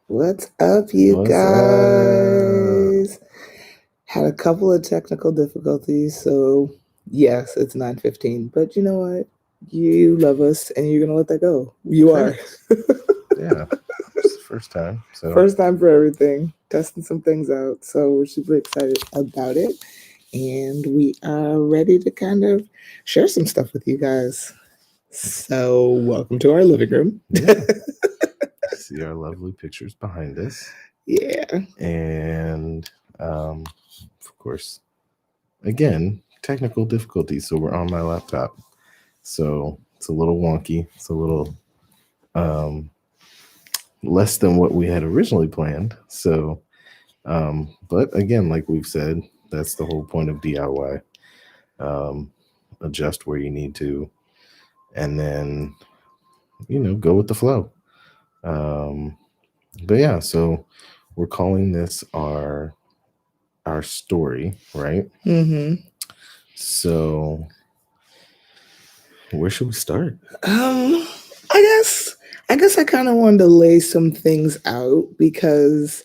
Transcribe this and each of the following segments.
What's up, you What's up? guys? Had a couple of technical difficulties, so yes, it's 9:15. But you know what? You love us and you're gonna let that go. You are. Facts. Yeah, it's the first time. So, First time for everything. Testing some things out. So we're super excited about it. And we are ready to kind of share some stuff with you guys. So welcome to our living room. yeah, see our lovely pictures behind us. Yeah. And, of course, again, technical difficulties. So, we're on my laptop. So, it's a little wonky. It's a little um, less than what we had originally planned. So, but again, like we've said, that's the whole point of DIY. Um, adjust where you need to, and then go with the flow. Um, but yeah, so we're calling this our story, right? Mm-hmm. So where should we start? Um, I guess I kind of wanted to lay some things out because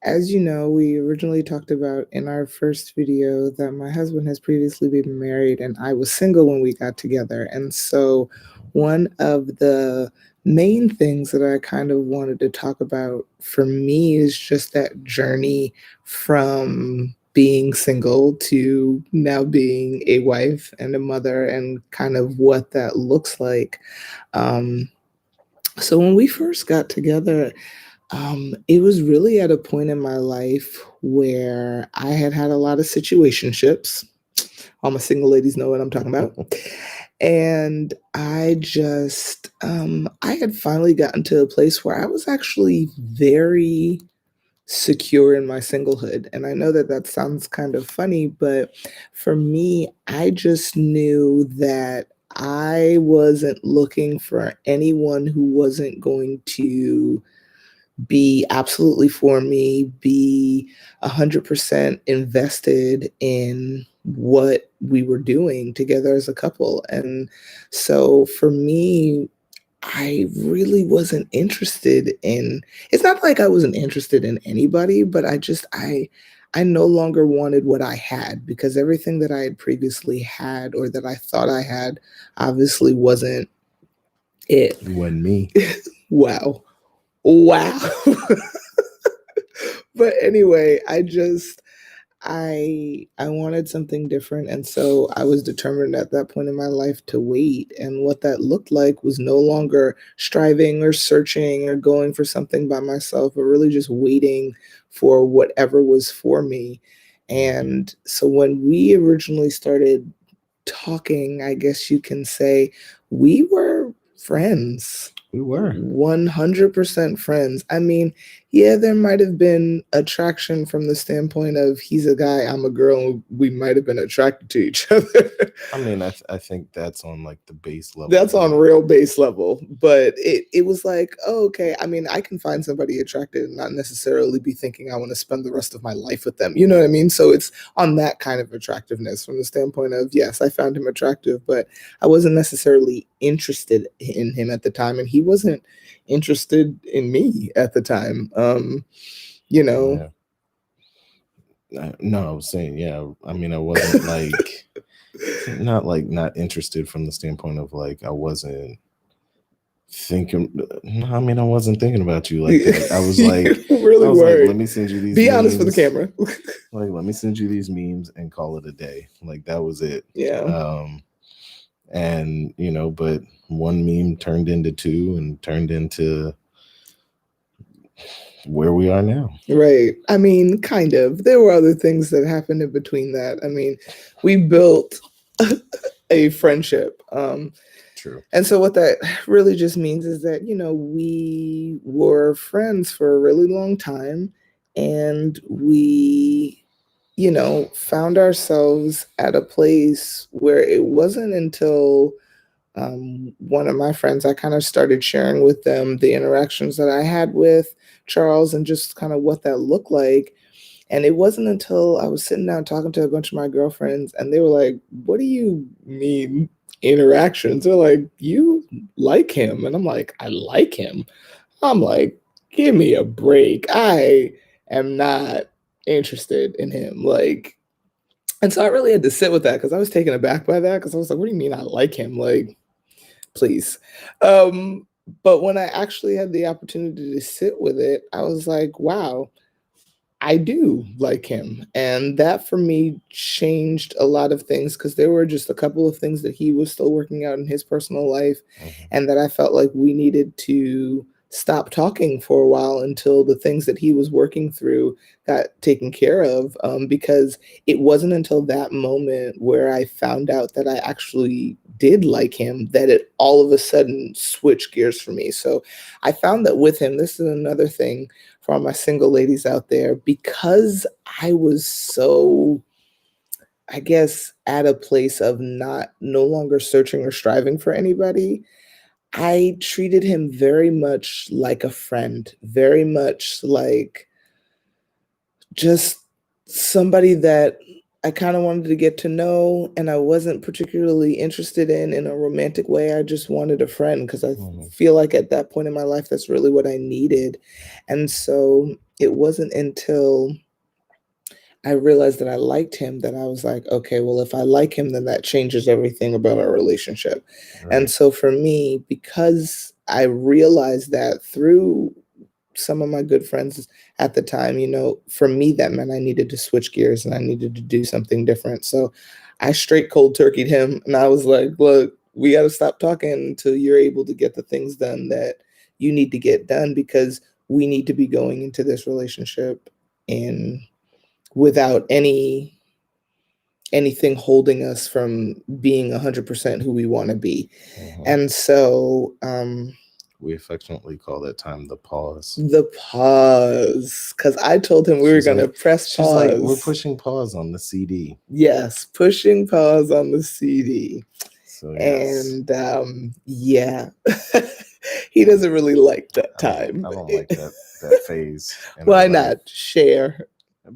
as you know, we originally talked about in our first video that my husband has previously been married and I was single when we got together. And so one of the main things that I kind of wanted to talk about for me is just that journey from being single to now being a wife and a mother and kind of what that looks like. Um, so when we first got together, it was really at a point in my life where I had had a lot of situationships. All my single ladies know what I'm talking about. And I had finally gotten to a place where I was actually very secure in my singlehood. And I know that that sounds kind of funny, but for me, I just knew that I wasn't looking for anyone who wasn't going to be absolutely for me, be 100% invested in what we were doing together as a couple. And so for me, I really wasn't interested in it's not like I wasn't interested in anybody, but I no longer wanted what I had because everything that I had previously had or that I thought I had obviously wasn't it. You and me. Wow. Wow. But anyway, I wanted something different, and so I was determined at that point in my life to wait. And what that looked like was no longer striving or searching or going for something by myself, but really just waiting for whatever was for me. And so when we originally started talking, I guess you can say we were friends. We were. 100% friends. I mean, yeah, there might have been attraction from the standpoint of he's a guy, I'm a girl, and we might have been attracted to each other. I mean, I think that's on like the base level. That's on real base level, but it was like, oh, okay. I mean, I can find somebody attractive and not necessarily be thinking I want to spend the rest of my life with them. You know what I mean? So it's on that kind of attractiveness from the standpoint of yes, I found him attractive, but I wasn't necessarily interested in him at the time, and he wasn't interested in me at the time. You know, Yeah. No, I was saying, yeah. I mean, I wasn't like not interested from the standpoint of like I wasn't thinking. No, I mean, I wasn't thinking about you like that. I was like, you really I was like, let worried. me send you these Be honest for the memes. camera. Like, let me send you these memes and call it a day. Like that was it. Yeah. And but one meme turned into two and turned into where we are now. Right. I mean, kind of. There were other things that happened in between that. I mean, we built a friendship. True. And so what that really just means is that, we were friends for a really long time and we, found ourselves at a place where it wasn't until one of my friends, I kind of started sharing with them the interactions that I had with Charles and just kind of what that looked like. And it wasn't until I was sitting down talking to a bunch of my girlfriends and they were like, what do you mean interactions? They're like, you like him? And I'm like, I like him. I'm like, give me a break. I am not interested in him. Like, and so I really had to sit with that because I was taken aback by that because I was like, what do you mean I like him? Like, please. Um, but when I actually had the opportunity to sit with it, I was like, wow, I do like him. And that for me changed a lot of things because there were just a couple of things that he was still working out in his personal life, Mhm. and that I felt like we needed to stop talking for a while until the things that he was working through got taken care of. Because it wasn't until that moment where I found out that I actually did like him that it all of a sudden switched gears for me. So I found that with him, this is another thing for all my single ladies out there, because I was so, I guess, at a place of not no longer searching or striving for anybody, I treated him very much like a friend, very much like just somebody that I kind of wanted to get to know, and I wasn't particularly interested in a romantic way. I just wanted a friend because I Mhm. feel like at that point in my life that's really what I needed. And so it wasn't until I realized that I liked him that I was like, okay, well, if I like him, then that changes everything about our relationship. And Right. so for me, because I realized that through some of my good friends at the time, for me, that meant I needed to switch gears and I needed to do something different. So I straight cold turkeyed him and I was like, look, we got to stop talking until you're able to get the things done that you need to get done, because we need to be going into this relationship in without anything holding us from being 100% who we want to be. Mhm. And so We affectionately call that time the pause. the pause, because I told him we were She's going to like, press she's like, we're pause. pushing pause on the CD. Yes, pushing pause on the CD. So yes, And yeah, he doesn't really like that I time. don't like that phase in our Why life not share?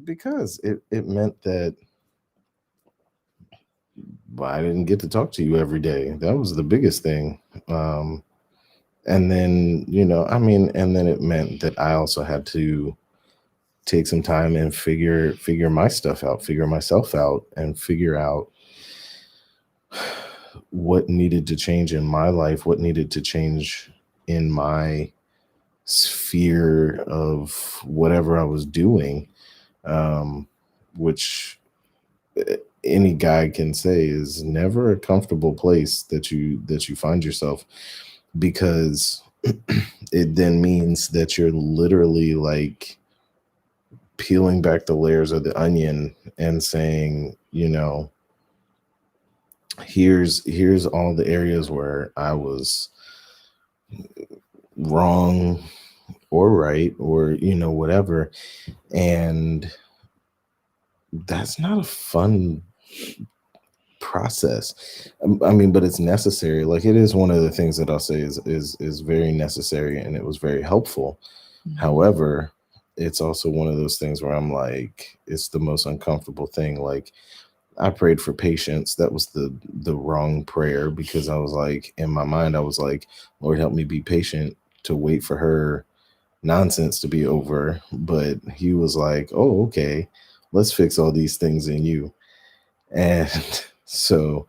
because it meant that I didn't get to talk to you every day. That was the biggest thing. Um, and then and then it meant that I also had to take some time and figure my stuff out, figure myself out, and figure out what needed to change in my life, what needed to change in my sphere of whatever I was doing, which any guy can say is never a comfortable place that you find yourself, because it then means that you're literally like peeling back the layers of the onion and saying, here's all the areas where I was wrong or right, or whatever. And that's not a fun process. I mean, but it's necessary. Like, it is one of the things that I'll say is very necessary, and it was very helpful. Mhm. However, it's also one of those things where I'm like, it's the most uncomfortable thing. Like, I prayed for patience. That was the wrong prayer, because I was like, in my mind, I was like, Lord, help me be patient to wait for her nonsense to be over. But he was like, oh, okay, let's fix all these things in you. And so,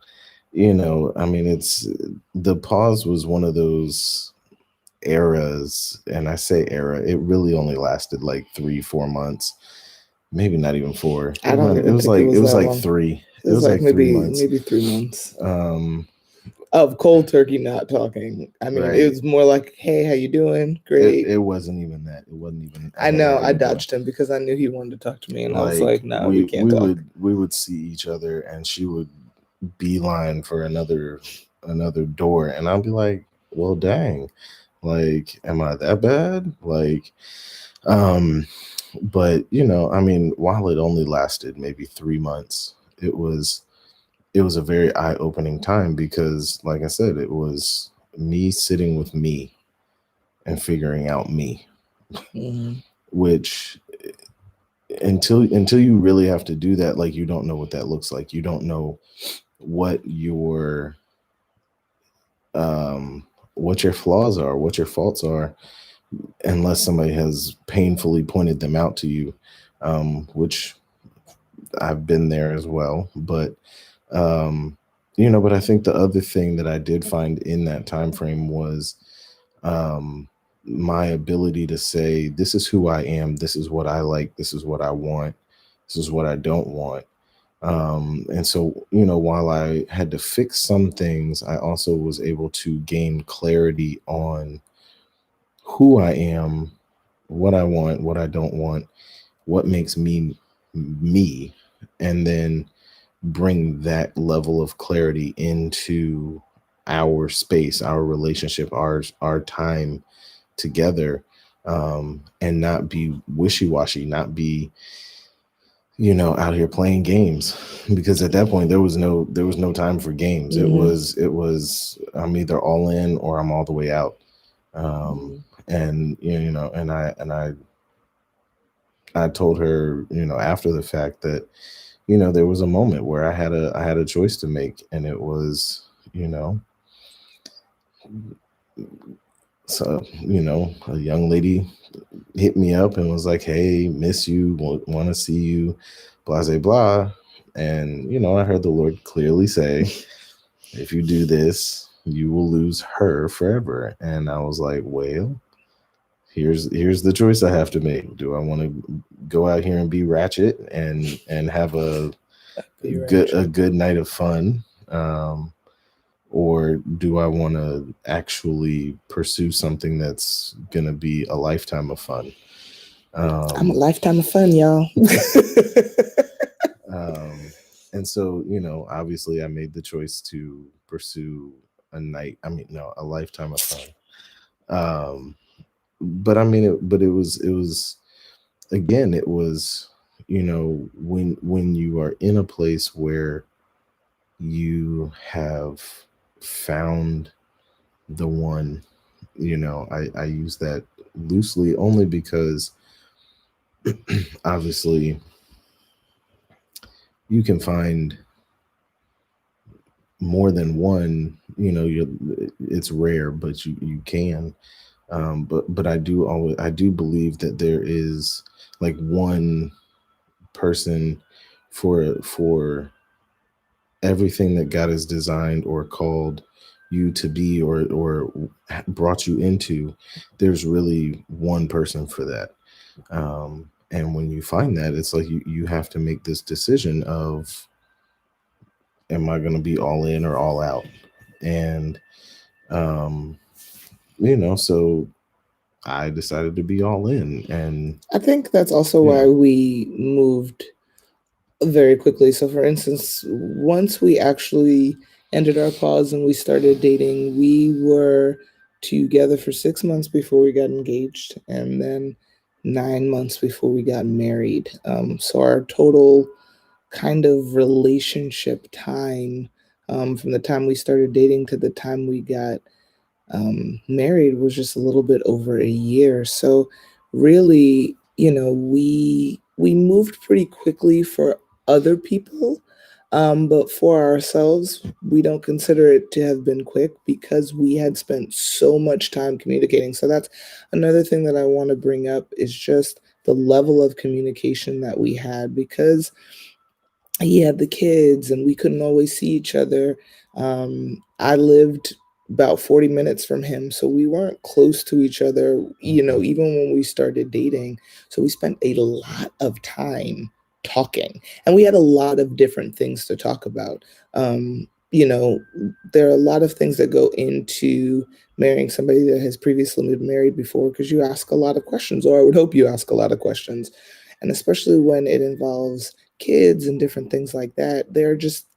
I mean, it's the pause was one of those eras. And I say era, it really only lasted like 3 4 months, maybe not even four. I don't It even was think it like it was was that like long. three. It It was was like like three maybe months. maybe 3 months Um, of cold turkey not talking. I mean, it right. was more like, "Hey, how you doing? Great." It wasn't even that. It wasn't even a I hey, know how I you doing? dodged him because I knew he wanted to talk to me, and I was Like like, "No, we can't talk." we would see each other, and she would beeline for another door, and I'd be like, well, dang, like, am I that bad? Like, um, but I mean, while it only lasted maybe 3 months, it was a very eye-opening time, because like I said, it was me sitting with me and figuring out me, Mhm. which until you really have to do that, like, you don't know what that looks like. You don't know what um what your flaws are, what your faults are, unless somebody has painfully pointed them out to you, which I've been there as well. But um, but I think the other thing that I did find in that time frame was um, my ability to say, "This is who I am. This is what I like. This is what I want. This is what I don't want." And so, while I had to fix some things, I also was able to gain clarity on who I am, what I want, what I don't want, what makes me me, and then bring that level of clarity into our space, our relationship, our time together, and not be wishy-washy, not be out here playing games, because at that point there was no time for games. it Mhm. was it was I'm either all in or I'm all the way out. Mhm. And I told her, after the fact, that there was a moment where I had a choice to make, and it was, you know so a young lady hit me up and was like, "Hey, miss you, want to see you, blah blah blah." And I heard the Lord clearly say, "If you do this, you will lose her forever." And I was like, "Well, here's the choice I have to make. Do I want to go out here and be ratchet and have a Be good a ratchet. good night of fun, or do I want to actually pursue something that's gonna be a lifetime of fun?" I'm a Um, lifetime of fun, y'all. um, and so, obviously, I made the choice to pursue no, a lifetime of fun. Um, but I mean, it was again, it was, when you are in a place where you have found the one. I use that loosely only because obviously you can find more than one. It's rare, but you can. But I do believe that there is like one person for everything that God has designed or called you to be, or brought you into. There's really one person for that. And when you find that, it's like you have to make this decision of, am I going to be all in or all out? And um, so I decided to be all in. And I think that's also yeah. why we moved very quickly. So, for instance, once we actually ended our pause and we started dating, we were together for 6 months before we got engaged, and then 9 months before we got married. So, our total kind of relationship time, from the time we started dating to the time we got married, was just a little bit over a year. So really, we moved pretty quickly for other people, but for ourselves, we don't consider it to have been quick because we had spent so much time communicating. So that's another thing that I want to bring up, is just the level of communication that we had, because he had the kids and we couldn't always see each other. I lived about 40 minutes from him, so we weren't close to each other, Mhm. even when we started dating. So we spent a lot of time talking, and we had a lot of different things to talk about. There are a lot of things that go into marrying somebody that has previously been married before, because you ask a lot of questions, or I would hope you ask a lot of questions. And especially when it involves kids and different things like that, there are just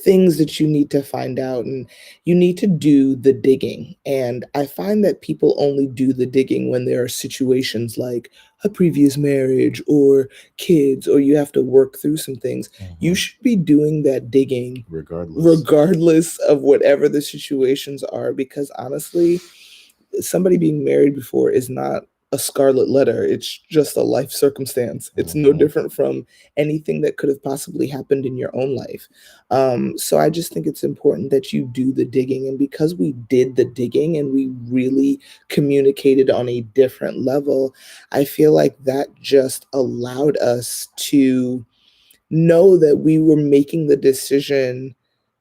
things that you need to find out, and you need to do the digging. And I find that people only do the digging when there are situations like a previous marriage or kids, or you have to work through some things. You Mhm. should be doing that digging Regardless. regardless of whatever the situations are, because honestly, somebody being married before is not a scarlet letter. It's just a life circumstance. It's no Mhm. different from anything that could have possibly happened in your own life. So I just think it's important that you do the digging. And because we did the digging and we really communicated on a different level, I feel like that just allowed us to know that we were making the decision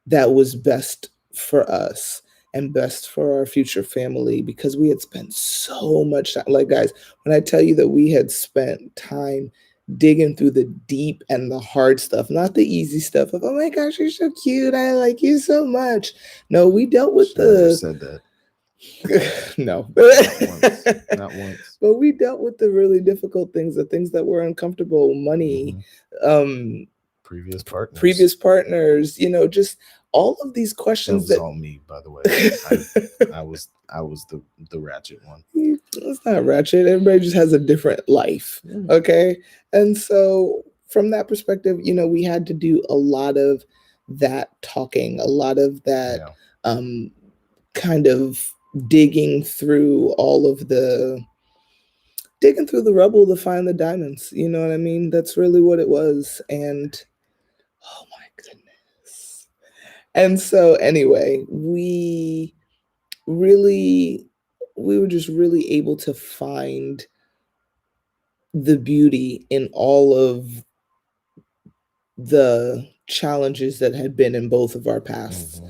that was best for us and best for our future family, because we had spent so much time. Like, guys, when I tell you that we had spent time digging through the deep and the hard stuff, not the easy stuff of, oh my gosh, you're so cute, I like you so much. No, we dealt with She never the said that. no. Not once. Not once. But we dealt with the really difficult things, the things that were uncomfortable, money, Hmm. um, Previous partners. previous partners, just all of these That questions was that all me, by the way. I I was the ratchet one. it's not ratchet. Everybody just has a different life. Yeah. Okay. And so from that perspective, we had to do a lot of that talking, a lot of that Yeah. um kind of digging through all of the digging through the rubble to find the diamonds. You know what I mean? That's really what it was. And oh my goodness. And so anyway, really we were just really able to find the beauty in all of the challenges that had been in both of our pasts.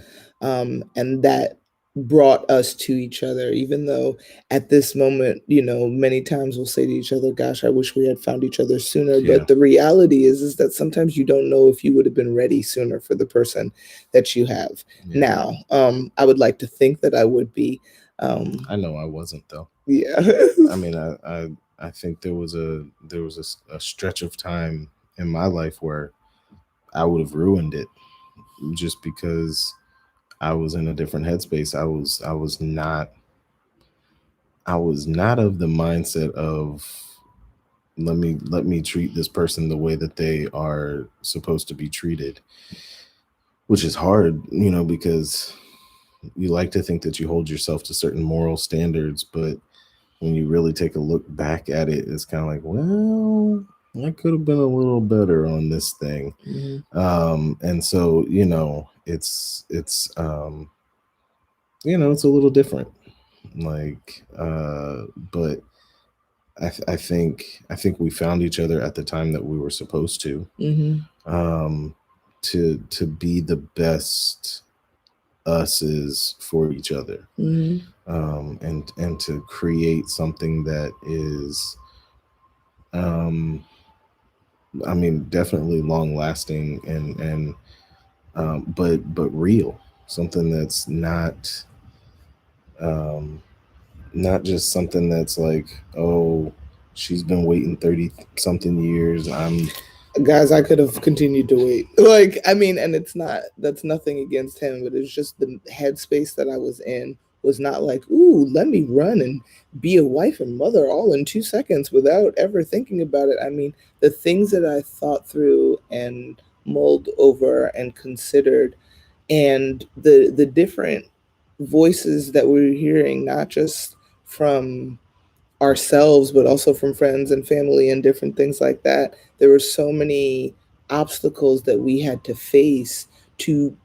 Hmm. And that brought us to each other, even though at this moment, many times we'll say to each other, gosh, I wish we had found each other sooner. Yeah. But the reality is that sometimes you don't know if you would have been ready sooner for the person that you have Yeah. now. I would like to think that I would be. Um, I know I wasn't though. yeah. I mean, I think there was a stretch of time in my life where I would have ruined it just because I was in a different headspace. I was not of the mindset of let me treat this person the way that they are supposed to be treated, which is hard, because you like to think that you hold yourself to certain moral standards, but when you really take a look back at it, it's kind of like, well, I could have been a little better on this thing. Mhm. And so, it's a little different. Like, but I think we found each other at the time that we were supposed to, Mhm. um, to be the best us's for each other, Mhm. and to create something that is, um, I mean, definitely long lasting but real, something that's um, not just something that's like, oh, she's been waiting 30 something years. Guys, I could have continued to wait. Like, I mean, and that's nothing against him, but it's just the headspace that I was in was not like, ooh, let me run and be a wife and mother all in 2 seconds without ever thinking about it. I mean, the things that I thought through and mulled over and considered, and the different voices that we were hearing, not just from ourselves, but also from friends and family and different things like that. There were so many obstacles that we had to face to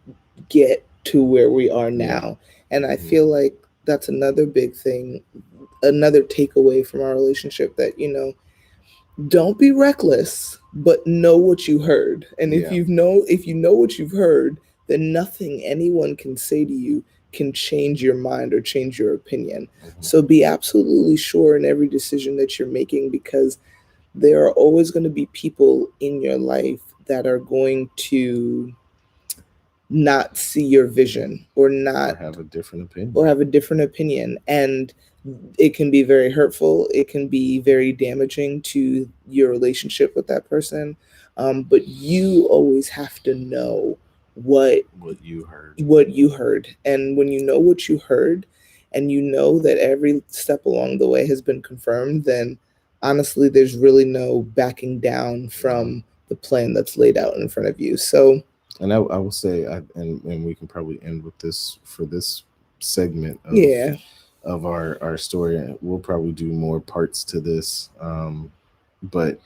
get to where we are Yeah. now. And I Mhm. feel like that's another big thing, another takeaway from our relationship, that, don't be reckless, but know what you heard. And Yeah. if you know what you've heard, then nothing anyone can say to you can change your mind or change your opinion. Mhm. So be absolutely sure in every decision that you're making, because there are always going to be people in your life that are going to not see your vision, or Or not, have a different or opinion. have a different opinion. And it can be very hurtful, it can be very damaging to your relationship with that person. But you always have to know what What you heard. what you heard. And when you know what you heard, and you know that every step along the way has been confirmed, then honestly, there's really no backing down No. from the plan that's laid out in front of you. So And I will say, and we can probably end with this for this segment of yeah. of our story. We'll probably do more parts to this, but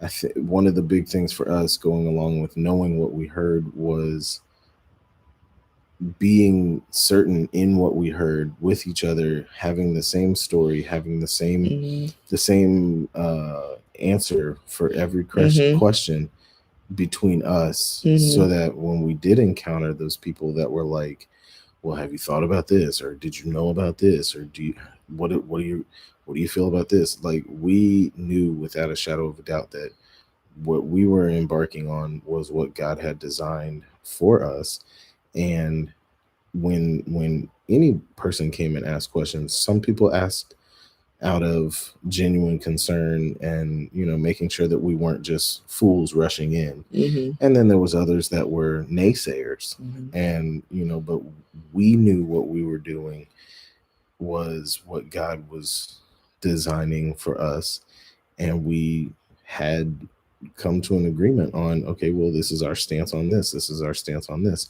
I think one of the big things for us going along with knowing what we heard was being certain in what we heard with each other, having the same story, having Mhm. the same answer for every Mhm. question between us, so Mhm. that when we did encounter those people that were like, well, have you thought about this, or did you know about this, or do you what do you feel about this, like we knew without a shadow of a doubt that what we were embarking on was what God had designed for us. And when any person came and asked questions, some people asked out of genuine concern and, making sure that we weren't just fools rushing in. Mhm. And then there was others that were naysayers. Mhm. And, but we knew what we were doing was what God was designing for us. And we had come to an agreement on, okay, well, this is our stance on this. This is our stance on this.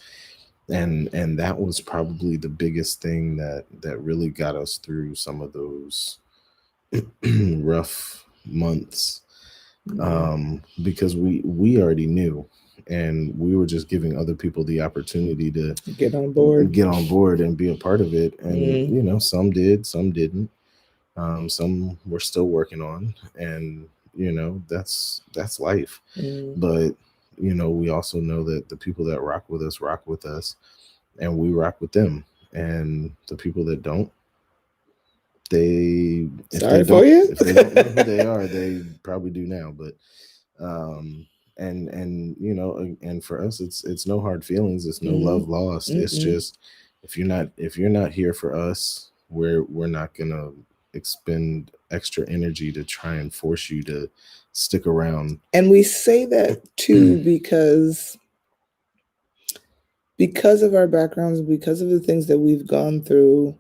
And that was probably the biggest thing that really got us through some of those rough months, Yeah. because we already knew, and we were just giving other people the opportunity to Get on board. get on board and be a part of it. And Mm. some did, some didn't. Some we're still working on, and that's life. Mm. But we also know that the people that rock with us, and we rock with them. And the people that don't, they Sorry for you. if they don't know who they are, they probably do now. But um and and for us, it's no hard feelings, it's no Mhm. love lost. It's Mm-mm. just, if you're not here for us, we're not gonna expend extra energy to try and force you to stick around. And we say that too because of our backgrounds, because of the things that we've gone through,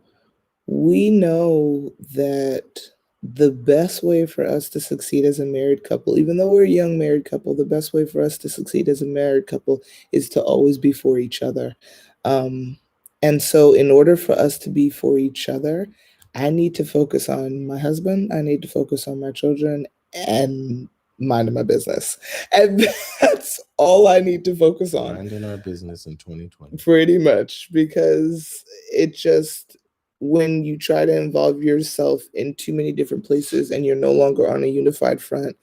we know that the best way for us to succeed as a married couple, even though we're a young married couple, the best way for us to succeed as a married couple is to always be for each other. Um, and so, in order for us to be for each other, I need to focus on my husband, I need to focus on my children, and minding my business. And that's all I need to focus on. Minding our business in 2020. Pretty much, because it just, when you try to involve yourself in too many different places and you're no longer on a unified front,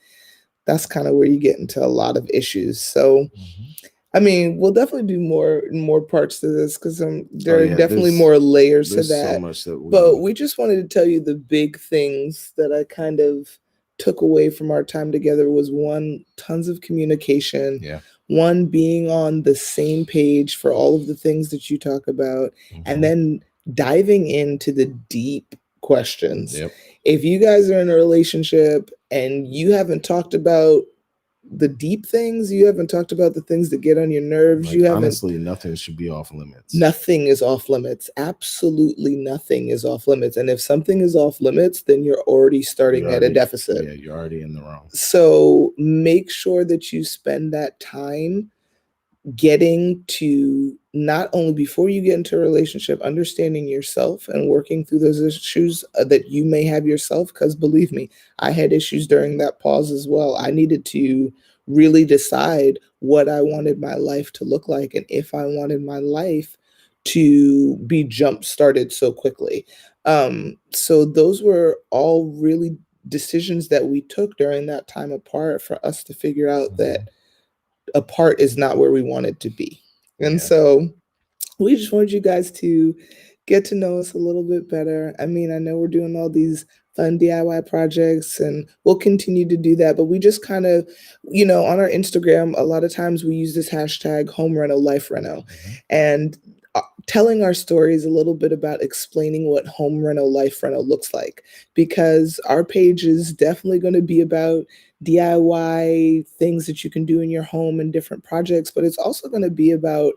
that's kind of where you get into a lot of issues. So Mhm. I mean, we'll definitely do more parts to this because Oh there are yeah, definitely more layers to there's so that. much that But we we just wanted to tell you the big things that I kind of took away from our time together was one, tons of communication, yeah. one, being on the same page for all of the things that you talk about, and Mhm. then diving into the deep questions. Yep. If you guys are in a relationship and you haven't talked about the deep things, you haven't talked about the things that get on your nerves, Like, you haven't, honestly, nothing should be off limits. nothing is off limits. Absolutely nothing is off limits. And if something is off limits, then you're already starting at a deficit. Yeah, you're already in the wrong. So make sure that you spend that time getting to, not only before you get into a relationship, understanding yourself and working through those issues that you may have yourself. Because believe me, I had issues during that pause as well. I needed to really decide what I wanted my life to look like and if I wanted my life to be jump started so quickly. So those were all really decisions that we took during that time apart for us to figure out that Mhm. apart is not where we wanted to be. And Yeah. so we just wanted you guys to get to know us a little bit better. I mean, I know we're doing all these fun DIY projects and we'll continue to do that, but we just kind of, on our Instagram, a lot of times we use this hashtag home reno, life reno. Mhm. And telling our stories a little bit about explaining what home reno, life reno looks like, because our page is definitely going to be about DIY things that you can do in your home and different projects, but it's also going to be about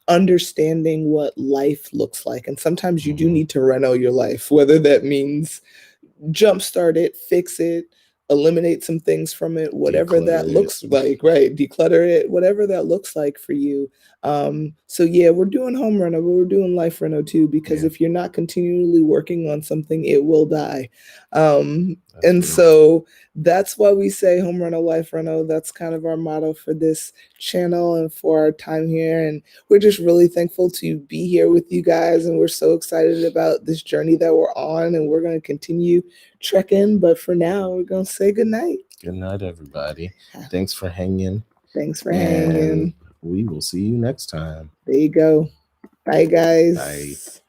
understanding what life looks like. And sometimes you do Mhm. need to reno your life, whether that means jumpstart it, fix it, eliminate some things from it, whatever that Declutter it. looks like, right? Declutter it, whatever that looks like for you. So yeah, we're doing home reno, but we're doing life reno too, because Yeah. if you're not continually working on something, it will die. And That's real. so that's why we say home reno, life reno. That's kind of our motto for this channel and for our time here. And we're just really thankful to be here with you guys. And we're so excited about this journey that we're on. And we're going to continue trekking. But for now, we're going to say goodnight. Good night, everybody. Thanks for hanging. Thanks for And hanging. we will see you next time. There you go. Bye, guys. Bye.